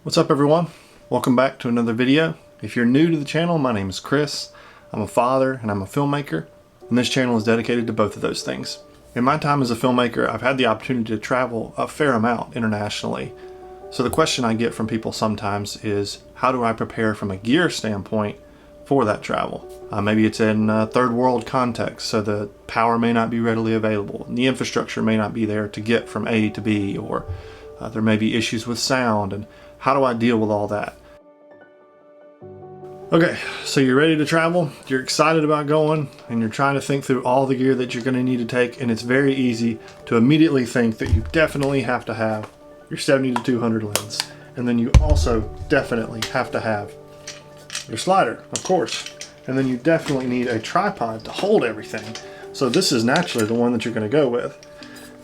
What's up everyone? Welcome back to another video. If you're new to the channel, my name is Chris. I'm a father and I'm a filmmaker, and this channel is dedicated to both of those things. In my time as a filmmaker, I've had the opportunity to travel a fair amount internationally. So the question I get from people sometimes is, how do I prepare from a gear standpoint for that travel? Maybe it's in a third world context, so the power may not be readily available, and the infrastructure may not be there to get from A to B, or there may be issues with sound, and how do I deal with all that? Okay, so you're ready to travel, you're excited about going, and you're trying to think through all the gear that you're going to need to take, and it's very easy to immediately think that you definitely have to have your 70-200 lens, and then you also definitely have to have your slider, of course, and then you definitely need a tripod to hold everything. So this is naturally the one that you're going to go with.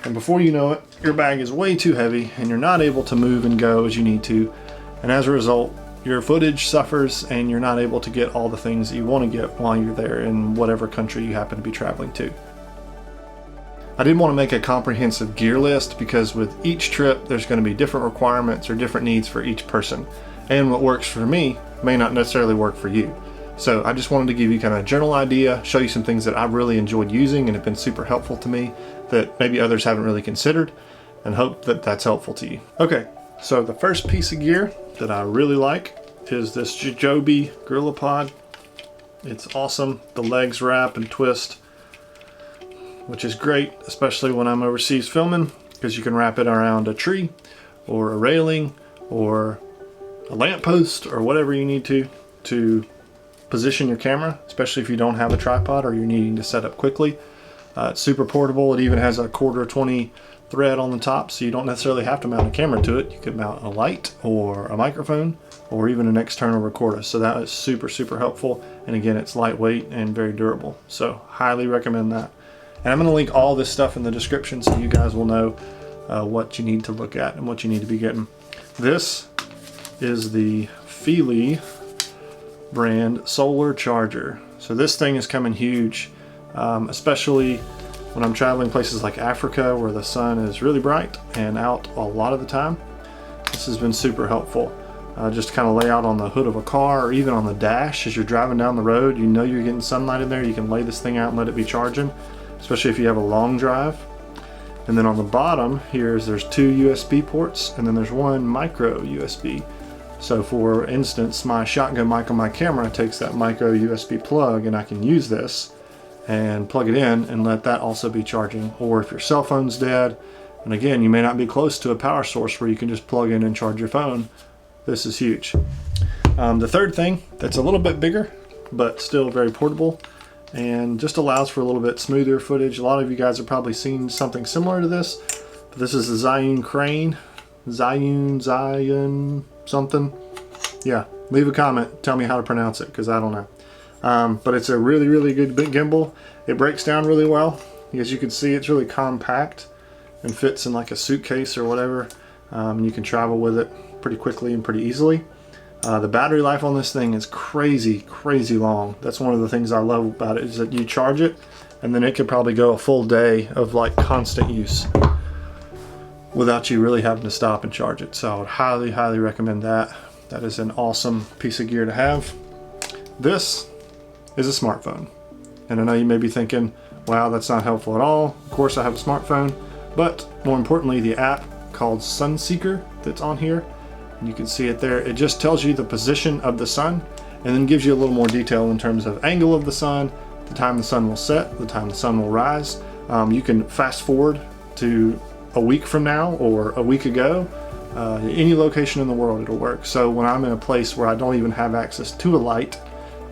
And before you know it, your bag is way too heavy and you're not able to move and go as you need to. And as a result, your footage suffers and you're not able to get all the things that you want to get while you're there in whatever country you happen to be traveling to. I didn't want to make a comprehensive gear list because with each trip there's going to be different requirements or different needs for each person. And what works for me may not necessarily work for you. So I just wanted to give you kind of a general idea, show you some things that I've really enjoyed using and have been super helpful to me that maybe others haven't really considered, and hope that that's helpful to you. Okay, so the first piece of gear that I really like is this Joby GorillaPod. It's awesome. The legs wrap and twist, which is great, especially when I'm overseas filming, because you can wrap it around a tree or a railing or a lamppost or whatever you need to position your camera, especially if you don't have a tripod or you're needing to set up quickly. It's super portable. It even has a 1/4-20 thread on the top, so you don't necessarily have to mount a camera to it. You could mount a light or a microphone or even an external recorder. So that is super, super helpful. And again, it's lightweight and very durable. So highly recommend that. And I'm going to link all this stuff in the description so you guys will know what you need to look at and what you need to be getting. This is the Feely brand solar charger. So this thing is coming huge, especially when I'm traveling places like Africa where the sun is really bright and out a lot of the time. This has been super helpful. Just to kind of lay out on the hood of a car or even on the dash as you're driving down the road, you know you're getting sunlight in there, you can lay this thing out and let it be charging, especially if you have a long drive. And then on the bottom here there's 2 USB ports, and then there's 1 micro USB. So for instance, my shotgun mic on my camera takes that micro USB plug, and I can use this and plug it in and let that also be charging. Or if your cell phone's dead, and again, you may not be close to a power source where you can just plug in and charge your phone, this is huge. The third thing that's a little bit bigger, but still very portable, and just allows for a little bit smoother footage. A lot of you guys have probably seen something similar to this, but this is the Zhiyun Crane. Zhiyun something. Yeah, leave a comment, tell me how to pronounce it, because I don't know. But it's a really, really good big gimbal. It breaks down really well. As you can see, it's really compact and fits in like a suitcase or whatever. And you can travel with it pretty quickly and pretty easily. The battery life on this thing is crazy, crazy long. That's one of the things I love about it, is that you charge it and then it could probably go a full day of like constant use without you really having to stop and charge it. So I would highly, highly recommend that. That is an awesome piece of gear to have. This is a smartphone. And I know you may be thinking, wow, that's not helpful at all. Of course I have a smartphone, but more importantly, the app called Sunseeker that's on here, and you can see it there. It just tells you the position of the sun and then gives you a little more detail in terms of angle of the sun, the time the sun will set, the time the sun will rise. You can fast forward to a week from now or a week ago. Any location in the world it'll work. So when I'm in a place where I don't even have access to a light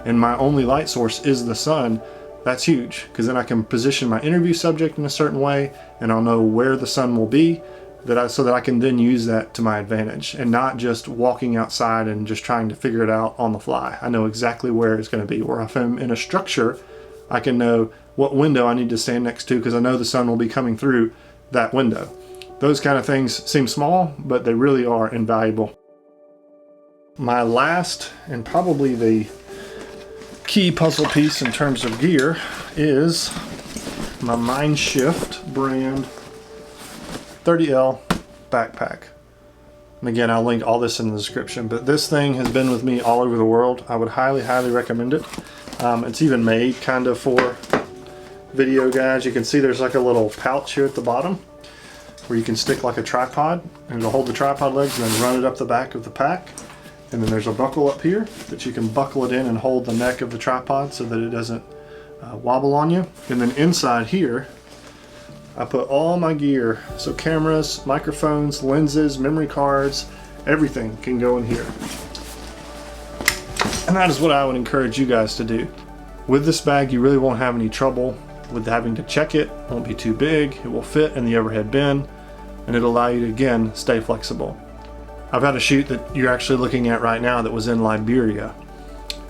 and my only light source is the sun, that's huge, because then I can position my interview subject in a certain way and I'll know where the sun will be, so that I can then use that to my advantage and not just walking outside and just trying to figure it out on the fly. I know exactly where it's going to be. Or if I'm in a structure, I can know what window I need to stand next to because I know the sun will be coming through that window. Those kind of things seem small, but they really are invaluable. My last and probably the key puzzle piece in terms of gear is my Mindshift brand 30L backpack. And again, I'll link all this in the description, but this thing has been with me all over the world. I would highly, highly recommend it. It's even made kind of for video guys. You can see there's like a little pouch here at the bottom where you can stick like a tripod, and it'll hold the tripod legs and then run it up the back of the pack. And then there's a buckle up here that you can buckle it in and hold the neck of the tripod so that it doesn't wobble on you. And then inside here, I put all my gear. So cameras, microphones, lenses, memory cards, everything can go in here. And that is what I would encourage you guys to do. With this bag, you really won't have any trouble with having to check it. It won't be too big. It will fit in the overhead bin, and it'll allow you to, again, stay flexible. I've had a shoot that you're actually looking at right now that was in Liberia,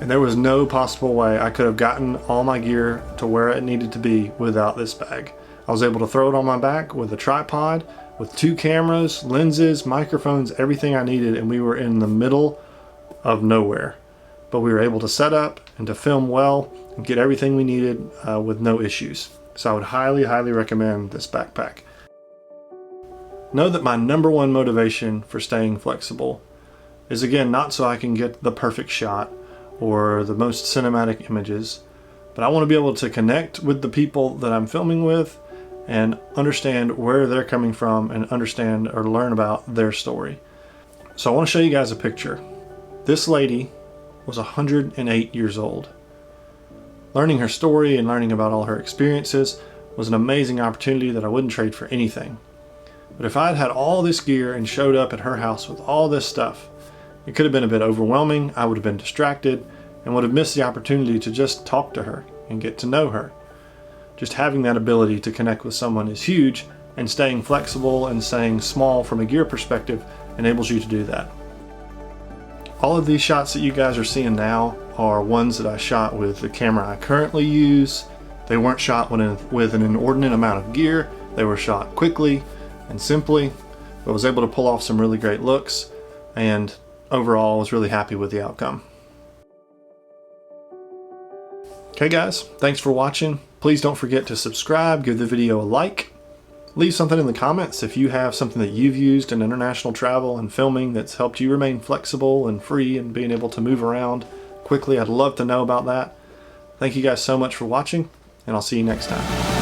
and there was no possible way I could have gotten all my gear to where it needed to be without this bag. I was able to throw it on my back with a tripod, with 2 cameras, lenses, microphones, everything I needed, and we were in the middle of nowhere. But we were able to set up and to film well and get everything we needed with no issues. So I would highly, highly recommend this backpack. Know that my #1 motivation for staying flexible is, again, not so I can get the perfect shot or the most cinematic images, but I want to be able to connect with the people that I'm filming with and understand where they're coming from and understand or learn about their story. So I want to show you guys a picture. This lady was 108 years old. Learning her story and learning about all her experiences was an amazing opportunity that I wouldn't trade for anything. But if I'd had all this gear and showed up at her house with all this stuff, it could have been a bit overwhelming. I would have been distracted and would have missed the opportunity to just talk to her and get to know her. Just having that ability to connect with someone is huge, and staying flexible and staying small from a gear perspective enables you to do that. All of these shots that you guys are seeing now are ones that I shot with the camera I currently use. They weren't shot with an inordinate amount of gear. They were shot quickly and simply, but was able to pull off some really great looks, and overall was really happy with the outcome. Okay guys, thanks for watching. Please don't forget to subscribe, give the video a like, leave something in the comments if you have something that you've used in international travel and filming that's helped you remain flexible and free and being able to move around quickly. I'd love to know about that. Thank you guys so much for watching, and I'll see you next time.